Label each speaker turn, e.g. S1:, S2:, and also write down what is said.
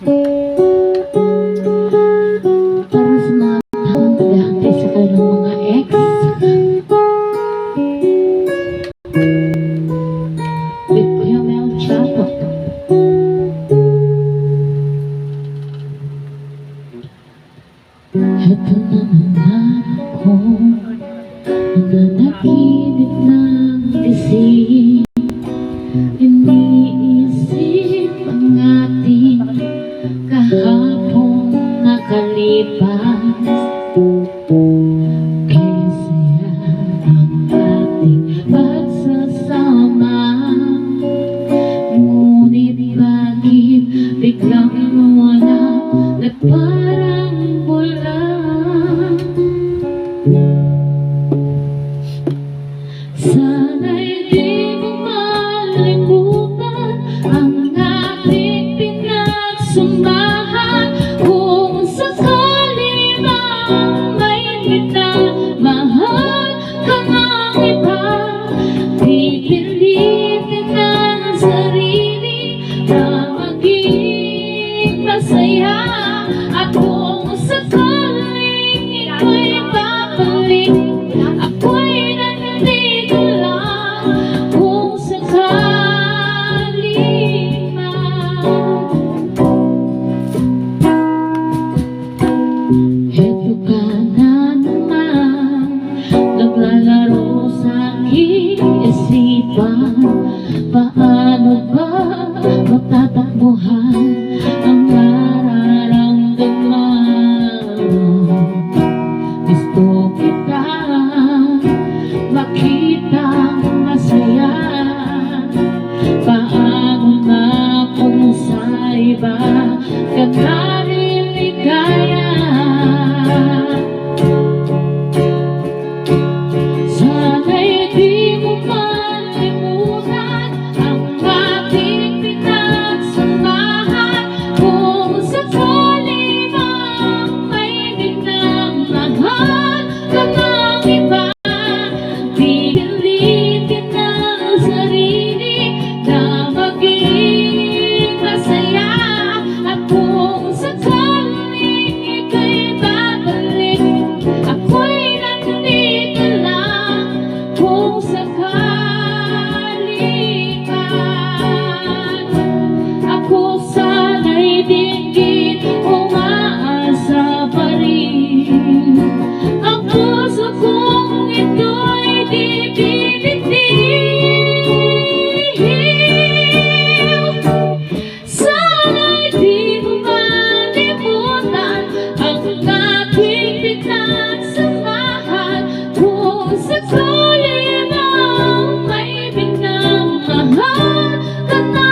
S1: Para sa mga taong naghahantay sa kanilang mga ex, with Kuya Mel Chapo. Ito na naman ako, nananaginip ng gising. Iniisip ang ating kahapong nakalipas. Kaya saya ang ating pagsasama. Ngunit bakit biglang wala at parang wala? Sana'y di mo malimutan ang ating pinagsamahan. Kung sakali mang may minamahal ka ng iba, pipilitin ang sarili na maging masaya. At kung sakaling ito'y babalik, ako'y nandito lang. Kung sakali man, eto ka na naman, naglalaro sa aking isipan. Paano ba matatakbuhan ang nararamdaman? Gusto kita makitang masaya. Paano na kung sa iba ka naliligaya? Sana'y di mo malimutan ang ating pinagsamahan. Kung sakali mang may minamahal ka ng iba, pipilitin ang sarili na maging masaya. At kung sakaling ito'y babalik, ako'y nandito lang. Kung sakali man, ako sana'y dinggin, umaasa pa rin. Ang puso kong ito'y di bibitiw. Sana'y di mo malimutan ang ating pinagsamahan. Kung sakali mang may minamahal ka na